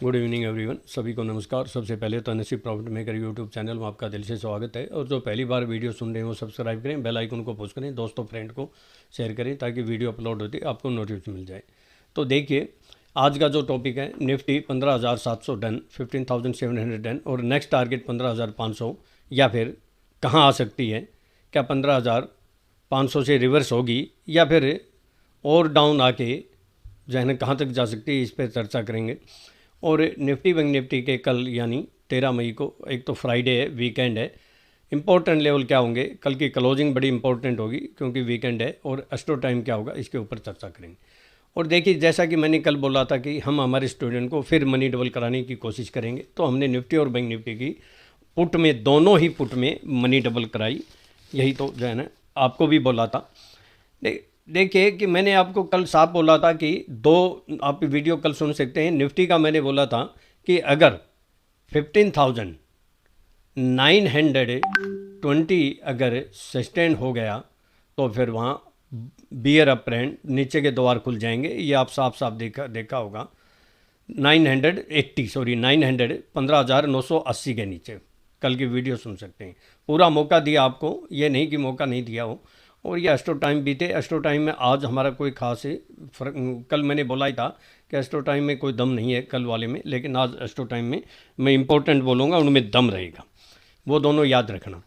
Good evening everyone, सभी को नमस्कार। सबसे पहले तो नसीब प्रॉफिट मेकर यूट्यूब चैनल में आपका दिल से स्वागत है। और जो पहली बार वीडियो सुन रहे हैं वो सब्सक्राइब करें, बेल आइकन को पुश करें, दोस्तों फ्रेंड को शेयर करें ताकि वीडियो अपलोड होती है आपको नोटिफिकेशन मिल जाए। तो देखिए आज का जो टॉपिक है, निफ्टी 15,700 डन, 15,700 डन और नेक्स्ट टारगेट 15,500 या फिर कहाँ आ सकती है। क्या 15,500 से रिवर्स होगी या फिर और डाउन आके जो है ना कहाँ तक जा सकती है, इस पर चर्चा करेंगे। और निफ्टी बैंक निफ्टी के कल यानी 13 मई को, एक तो फ्राइडे है, वीकेंड है, इंपॉर्टेंट लेवल क्या होंगे, कल की क्लोजिंग बड़ी इंपॉर्टेंट होगी क्योंकि वीकेंड है, और एस्ट्रो टाइम क्या होगा इसके ऊपर चर्चा करेंगे। और देखिए जैसा कि मैंने कल बोला था कि हम हमारे स्टूडेंट को फिर मनी डबल कराने की कोशिश करेंगे, तो हमने निफ्टी और बैंक निफ्टी की पुट में, दोनों ही पुट में मनी डबल कराई। यही तो जो है ना आपको भी बोला था। देखिए कि मैंने आपको कल साफ बोला था कि दो, आप वीडियो कल सुन सकते हैं। निफ्टी का मैंने बोला था कि अगर 15,920 अगर सस्टेन हो गया तो फिर वहाँ बियर अप ट्रेंड, नीचे के द्वार खुल जाएंगे। ये आप साफ साफ देखा होगा 15,980 के नीचे। कल की वीडियो सुन सकते हैं, पूरा मौका दिया आपको, ये नहीं कि मौका नहीं दिया हो। और ये एस्ट्रो टाइम भी थे। एस्ट्रो टाइम में आज हमारा कोई खास फर्क, कल मैंने बोला ही था कि एस्ट्रो टाइम में कोई दम नहीं है कल वाले में, लेकिन आज एस्ट्रो टाइम में मैं इंपॉर्टेंट बोलूँगा, उनमें दम रहेगा, वो दोनों याद रखना।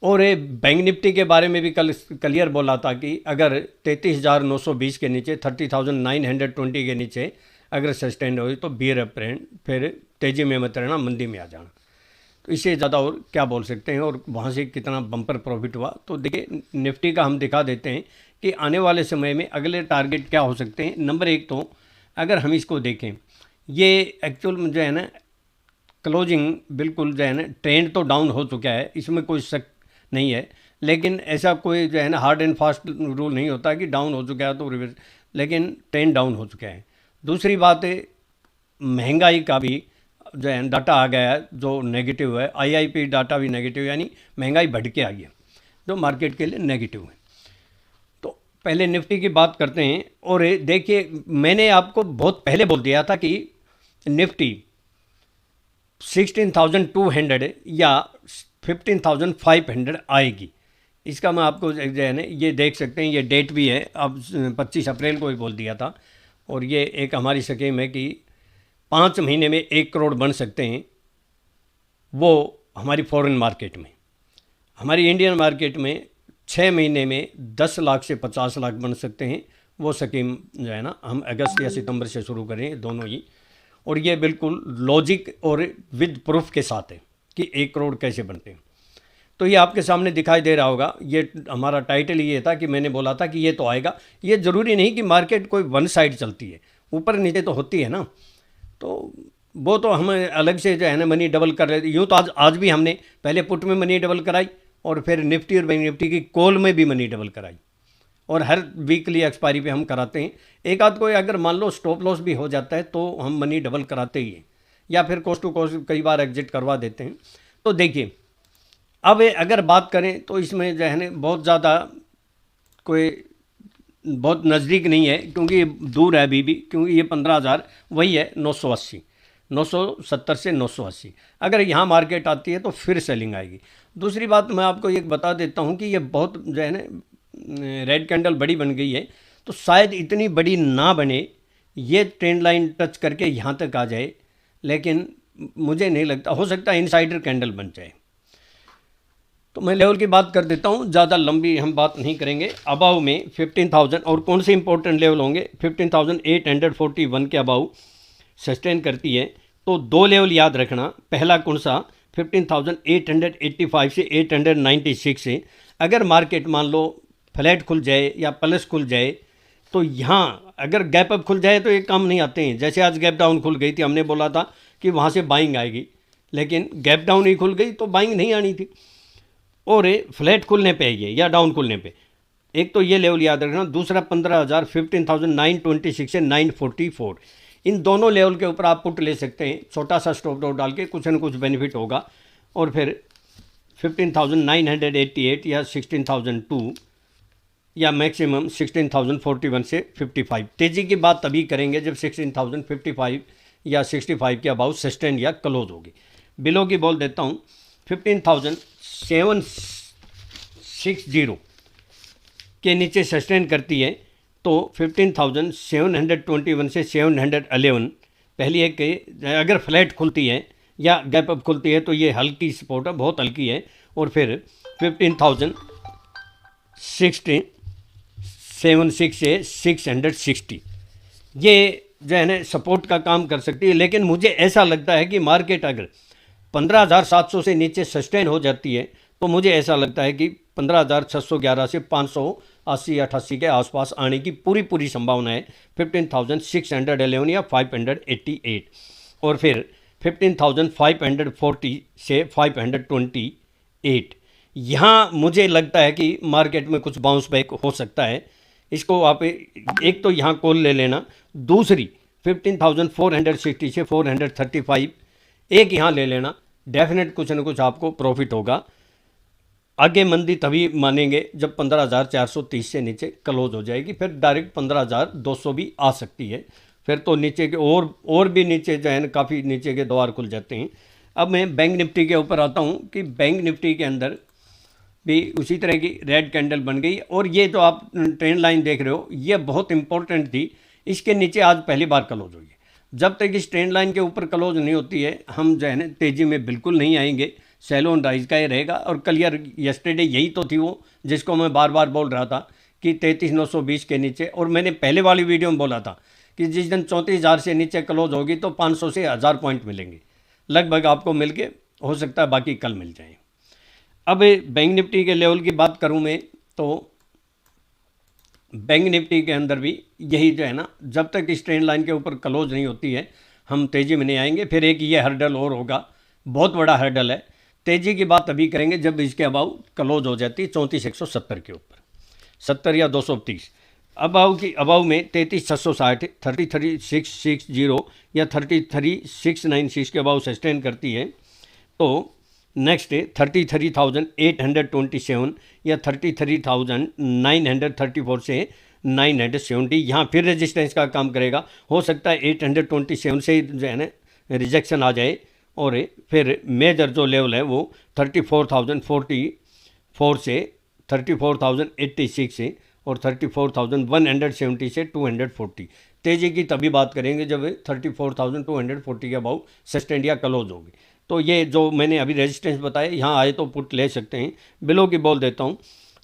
और ये बैंक निफ्टी के बारे में भी कल क्लियर बोला था कि अगर 33,920 के नीचे, 30,920 के नीचे अगर सस्टेन हो तो बियर अप ट्रेंड, फिर तेज़ी में मत रहना, मंदी में आ जाना। तो इससे ज़्यादा और क्या बोल सकते हैं। और वहाँ से कितना बम्पर प्रॉफिट हुआ, तो देखिए निफ्टी का हम दिखा देते हैं कि आने वाले समय में अगले टारगेट क्या हो सकते हैं। नंबर एक तो अगर हम इसको देखें, ये एक्चुअल में जो है ना क्लोजिंग बिल्कुल जो है ना ट्रेंड तो डाउन हो चुका है, इसमें कोई शक नहीं है, लेकिन ऐसा कोई जो है ना हार्ड एंड फास्ट रूल नहीं होता कि डाउन हो चुका है तो रिवर्स, लेकिन ट्रेंड डाउन हो चुका है। दूसरी बात है, महंगाई का भी जो है डाटा आ गया है जो नेगेटिव है। आईआईपी डाटा भी नेगेटिव, यानी महंगाई बढ़ के आई है जो मार्केट के लिए नेगेटिव है। तो पहले निफ्टी की बात करते हैं। और देखिए मैंने आपको बहुत पहले बोल दिया था कि निफ्टी 16,200 या 15,500 आएगी। इसका मैं आपको जो है ना ये देख सकते हैं, ये डेट भी है, अब 25 अप्रैल को ही बोल दिया था। और ये एक हमारी स्कीम है कि 5 महीने में 1 करोड़ बन सकते हैं, वो हमारी फॉरेन मार्केट में। हमारी इंडियन मार्केट में 6 महीने में 10 लाख से 50 लाख बन सकते हैं। वो स्कीम जो है ना हम अगस्त या सितंबर से शुरू करें, दोनों ही। और ये बिल्कुल लॉजिक और विद प्रूफ के साथ है कि 1 करोड़ कैसे बनते हैं। तो ये आपके सामने दिखाई दे रहा होगा। ये हमारा टाइटल ये था कि मैंने बोला था कि ये तो आएगा। ये ज़रूरी नहीं कि मार्केट कोई वन साइड चलती है, ऊपर नीचे तो होती है ना। तो वो तो हम अलग से जो है ना मनी डबल कर रहे थे। यूँ तो आज भी हमने पहले पुट में मनी डबल कराई और फिर निफ्टी और बैंक निफ्टी की कॉल में भी मनी डबल कराई, और हर वीकली एक्सपायरी पे हम कराते हैं। एक आध कोई अगर मान लो स्टॉप लॉस भी हो जाता है तो हम मनी डबल कराते ही हैं, या फिर कॉस्ट टू कॉस्ट कई बार एग्जिट करवा देते हैं। तो देखिए अब अगर बात करें तो इसमें जो है ना बहुत ज़्यादा कोई बहुत नज़दीक नहीं है, क्योंकि ये दूर है अभी भी, क्योंकि ये 15,000 वही है 980, 970 से 980। अगर यहाँ मार्केट आती है तो फिर सेलिंग आएगी। दूसरी बात मैं आपको ये बता देता हूँ कि ये बहुत जो है ना रेड कैंडल बड़ी बन गई है, तो शायद इतनी बड़ी ना बने, ये ट्रेंड लाइन टच करके यहाँ तक आ जाए, लेकिन मुझे नहीं लगता, हो सकता है इनसाइडर कैंडल बन जाए। तो मैं लेवल की बात कर देता हूँ, ज़्यादा लंबी हम बात नहीं करेंगे। अबाव में 15,000 और कौन से इंपॉर्टेंट लेवल होंगे, 15,841 के अबाव सस्टेन करती है तो दो लेवल याद रखना। पहला कौन सा, 15,885 से 896 से अगर मार्केट मान लो फ्लैट खुल जाए या प्लस खुल जाए तो यहाँ अगर गैप अप खुल जाए तो ये काम नहीं आते हैं। जैसे आज गैप डाउन खुल गई थी, हमने बोला था कि वहाँ से बाइंग आएगी, लेकिन गैप डाउन ही खुल गई तो बाइंग नहीं आनी थी। और फ्लैट खुलने पे है या डाउन खुलने पे, एक तो ये लेवल याद रखना। दूसरा 15,000, 15,926 से 944, इन दोनों लेवल के ऊपर आप पुट ले सकते हैं, छोटा सा स्टॉप लॉस डाल के, कुछ न कुछ बेनिफिट होगा। और फिर 15,988 या 16,002 या मैक्सिमम 16,041 से 55। तेज़ी की बात तभी करेंगे जब 16,055 या 65 के अबाउट सस्टेन या क्लोज होगी। बिलो की बोल देता हूँ 15,760 के नीचे सस्टेन करती है तो 15,721 से 711 पहली एक अगर फ्लैट खुलती है या गैप अप खुलती है तो ये हल्की सपोर्ट है, बहुत हल्की है। और फिर 15,076 से 660 ये जो है ना सपोर्ट का काम कर सकती है। लेकिन मुझे ऐसा लगता है कि मार्केट अगर 15,700 से नीचे सस्टेन हो जाती है तो मुझे ऐसा लगता है कि 15,611 से 580-88 के आसपास आने की पूरी संभावना है। 15,611 या 588 और फिर 15,540 से 528 यहाँ मुझे लगता है कि मार्केट में कुछ बाउंस बैक हो सकता है। इसको आप एक तो यहाँ कॉल ले लेना, दूसरी 15,460 से 435 एक यहाँ ले लेना, डेफिनेट कुछ न कुछ आपको प्रॉफिट होगा। आगे मंदी तभी मानेंगे जब 15,430 से नीचे क्लोज हो जाएगी, फिर डायरेक्ट 15,200 भी आ सकती है। फिर तो नीचे के और भी नीचे जो है ना काफ़ी नीचे के द्वार खुल जाते हैं। अब मैं बैंक निफ्टी के ऊपर आता हूँ कि बैंक निफ्टी के अंदर भी उसी तरह की रेड कैंडल बन गई और ये जो आप ट्रेंड लाइन देख रहे हो ये बहुत इंपॉर्टेंट थी। इसके नीचे आज पहली बार क्लोज हुई है। जब तक इस ट्रेंड लाइन के ऊपर क्लोज नहीं होती है हम जो है ना तेज़ी में बिल्कुल नहीं आएंगे, सेल ऑन राइज का ही रहेगा। और क्लियर यस्टरडे यही तो थी वो जिसको मैं बार बार बोल रहा था कि 33,920 के नीचे, और मैंने पहले वाली वीडियो में बोला था कि जिस दिन 34,000 से नीचे क्लोज होगी तो 500 से 1000 पॉइंट मिलेंगे, लगभग आपको मिल के हो सकता है बाकी कल मिल जाए। अब बैंक निफ्टी के लेवल की बात करूं मैं तो बैंक निफ्टी के अंदर भी यही जो है ना जब तक इस ट्रेंड लाइन के ऊपर क्लोज नहीं होती है हम तेज़ी में नहीं आएंगे। फिर एक ये हर्डल और होगा, बहुत बड़ा हर्डल है। तेज़ी की बात तभी करेंगे जब इसके अबाउ क्लोज हो जाती है 34,170 के ऊपर, 70 या 230। अबाउ में 33,660, 33,660 या 33,696 के अबाउ सस्टेन करती है तो नेक्स्ट 33,827 या 33,934 से 970 यहाँ फिर रेजिस्टेंस का काम करेगा। हो सकता है 827 से जो है ना रिजेक्शन आ जाए और फिर मेजर जो लेवल है वो 34,044 से 34,086 से और 34,170 से 240। तेज़ी की तभी बात करेंगे जब 34,240 के अबाउ सस्टेन या क्लोज होगी। तो ये जो मैंने अभी रेजिस्टेंस बताया यहाँ आए तो पुट ले सकते हैं। बिलो की बोल देता हूँ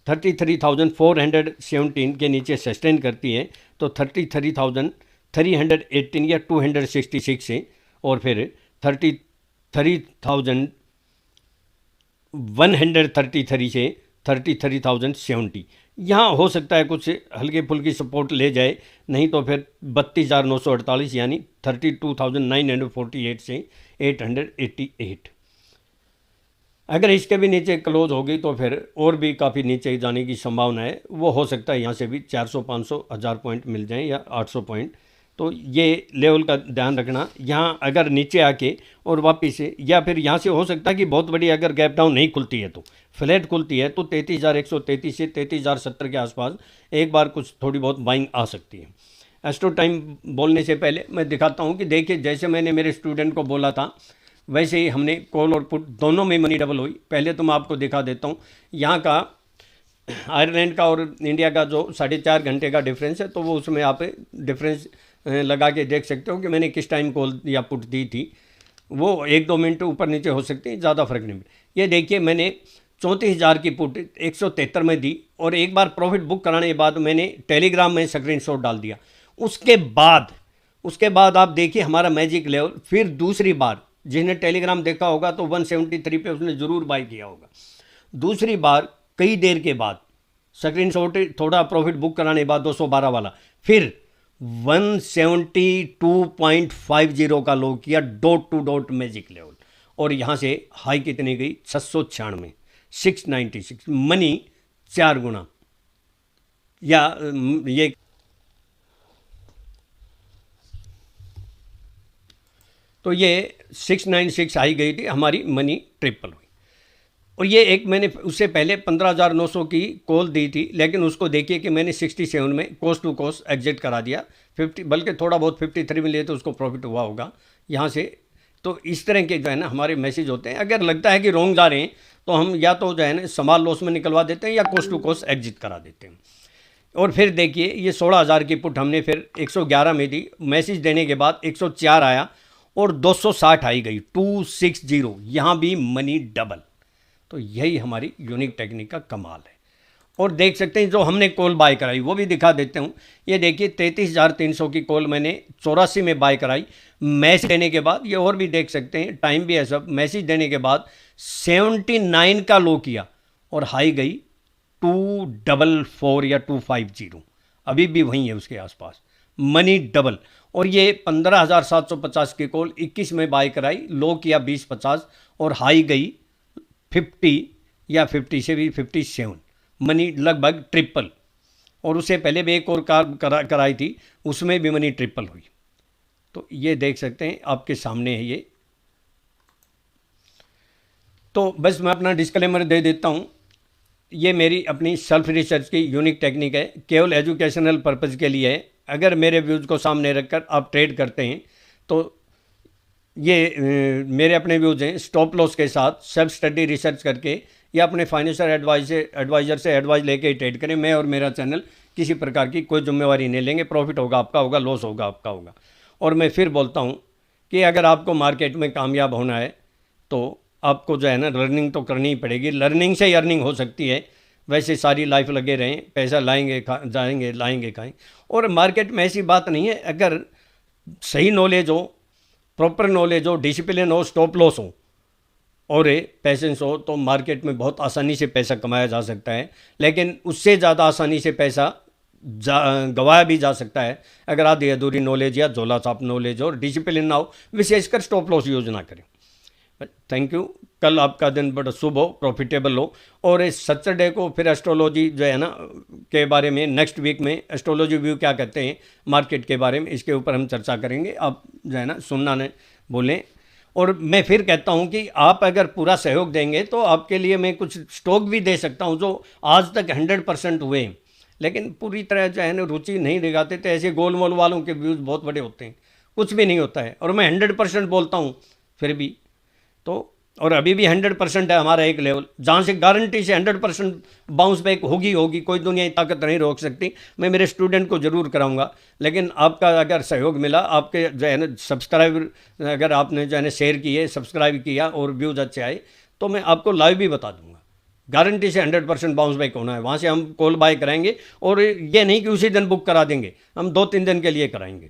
33,417 के नीचे सस्टेन करती है तो 33,318 या 266 से और फिर 33,133 से 33,070 यहाँ हो सकता है कुछ हल्के फुल्की सपोर्ट ले जाए, नहीं तो फिर 32,948 यानी 32,948 से 888। अगर इसके भी नीचे क्लोज होगी तो फिर और भी काफ़ी नीचे जाने की संभावना है। वो हो सकता है यहाँ से भी 400, 500, 1000 पॉइंट मिल जाएं या 800 पॉइंट। तो ये लेवल का ध्यान रखना। यहाँ अगर नीचे आके और वापस से या फिर यहाँ से हो सकता है कि बहुत बड़ी अगर गैप डाउन नहीं खुलती है तो फ्लैट खुलती है तो 33,133 से 33,070 के आसपास एक बार कुछ थोड़ी बहुत बाइंग आ सकती है। एस्ट्रो टाइम बोलने से पहले मैं दिखाता हूँ कि देखिए जैसे मैंने मेरे स्टूडेंट को बोला था वैसे ही हमने कॉल और पुट दोनों में मनी डबल हुई। पहले तो मैं आपको दिखा देता हूँ यहाँ का आयरलैंड का और इंडिया का जो 4.5 घंटे का डिफरेंस है तो वो उसमें आप डिफरेंस लगा के देख सकते हो कि मैंने किस टाइम कॉल या पुट दी थी। वो 1-2 मिनट ऊपर नीचे हो सकती है, ज़्यादा फर्क नहीं। ये देखिए मैंने 34,000 की पुट 173 में दी और एक बार प्रॉफिट बुक कराने के बाद मैंने टेलीग्राम में स्क्रीनशॉट डाल दिया। उसके बाद आप देखिए हमारा मैजिक लेवल फिर दूसरी बार, जिसने टेलीग्राम देखा होगा तो 173 पे उसने ज़रूर बाई किया होगा। दूसरी बार कई देर के बाद स्क्रीनशॉट थोड़ा प्रॉफिट बुक कराने के बाद 212 वाला फिर 172.50 का लो किया dot to dot magic level और यहाँ से हाई कितनी गई 696, 696 मनी 4 गुना या ये तो ये 696 हाई गई थी, हमारी मनी ट्रिपल हुई। और ये एक मैंने उससे पहले 15,900 की कॉल दी थी लेकिन उसको देखिए कि मैंने 67 में कोस्ट टू कोस्ट एग्जिट करा दिया। 50 बल्कि थोड़ा बहुत 53 में लिए तो उसको प्रॉफिट हुआ होगा यहाँ से। तो इस तरह के जो है ना हमारे मैसेज होते हैं। अगर लगता है कि रॉन्ग जा रहे हैं तो हम या तो जो है ना स्मॉल लॉस में निकलवा देते हैं या कोस्ट टू कोस्ट एग्जिट करा देते हैं। और फिर देखिए ये 16,000 की पुट हमने फिर 111 में दी, मैसेज देने के बाद 104 आया और 260 आई गई 260, यहाँ भी मनी डबल। तो यही हमारी यूनिक टेक्निक का कमाल है। और देख सकते हैं जो हमने कॉल बाय कराई वो भी दिखा देते हूँ। ये देखिए 33,300 की कॉल मैंने 84 में बाय कराई। मैसेज देने के बाद ये और भी देख सकते हैं, टाइम भी है सब, मैसेज देने के बाद 79 का लो किया और हाई गई 244 या 250, अभी भी वहीं है उसके आसपास, मनी डबल। और ये 15,750 की कॉल 21 में बाय कराई, लो किया 20-50 और हाई गई 50 या 50 से भी 57, मनी लगभग ट्रिपल। और उससे पहले भी एक और कराई थी, उसमें भी मनी ट्रिपल हुई। तो ये देख सकते हैं आपके सामने है ये। तो बस मैं अपना डिस्क्लेमर दे देता हूँ, ये मेरी अपनी सेल्फ रिसर्च की यूनिक टेक्निक है, केवल एजुकेशनल पर्पज़ के लिए है। अगर मेरे व्यूज़ को सामने रखकर आप ट्रेड करते हैं तो ये मेरे अपने व्यूज़ हैं, स्टॉप लॉस के साथ सेल्फ स्टडी रिसर्च करके या अपने फाइनेंशियल एडवाइज़र से एडवाइस लेके ही ट्रेड करें। मैं और मेरा चैनल किसी प्रकार की कोई जिम्मेवारी नहीं लेंगे, प्रॉफिट होगा आपका होगा, लॉस होगा आपका होगा। और मैं फिर बोलता हूँ कि अगर आपको मार्केट में कामयाब होना है तो आपको जो है ना लर्निंग तो करनी ही पड़ेगी। लर्निंग से ही अर्निंग हो सकती है, वैसे सारी लाइफ लगे रहें, पैसा लाएंगे जाएंगे, लाएंगे खाएंगे। और मार्केट में ऐसी बात नहीं है, अगर सही नॉलेज हो, प्रॉपर नॉलेज हो, डिसिप्लिन हो, स्टॉप लॉस हो और पैसेंस हो तो मार्केट में बहुत आसानी से पैसा कमाया जा सकता है। लेकिन उससे ज़्यादा आसानी से पैसा गवाया भी जा सकता है अगर आधी अधूरी नॉलेज या झोला छाप नॉलेज और डिसिप्लिन ना हो, विशेषकर स्टॉप लॉस यूज ना करें। Thank you. कल आपका दिन बड़ा शुभ हो, प्रॉफिटेबल हो। और इस सैटरडे को फिर एस्ट्रोलॉजी जो है ना के बारे में, नेक्स्ट वीक में एस्ट्रोलॉजी व्यू क्या कहते हैं मार्केट के बारे में, इसके ऊपर हम चर्चा करेंगे। आप जो है ना सुनना नहीं बोलें। और मैं फिर कहता हूं कि आप अगर पूरा सहयोग देंगे तो आपके लिए मैं कुछ स्टॉक भी दे सकता हूं जो आज तक 100% हुए हैं, लेकिन पूरी तरह जो है ना रुचि नहीं दिखाते। तो ऐसे गोल मोल वालों के व्यूज़ बहुत बड़े होते हैं, कुछ भी नहीं होता है। और मैं 100% बोलता हूँ फिर भी तो, और अभी भी 100% है हमारा एक लेवल, जहाँ से गारंटी से 100% बाउंस बैक होगी, कोई दुनिया की ताकत नहीं रोक सकती। मैं मेरे स्टूडेंट को ज़रूर कराऊंगा, लेकिन आपका अगर सहयोग मिला, आपके जो है ना सब्सक्राइब, अगर आपने जो है ना शेयर किए, सब्सक्राइब किया और व्यूज़ अच्छे आए तो मैं आपको लाइव भी बता दूंगा। गारंटी से 100% बाउंस बैक होना है। वहाँ से हम कॉल बाय कराएंगे और ये नहीं कि उसी दिन बुक करा देंगे, हम 2-3 दिन के लिए कराएंगे।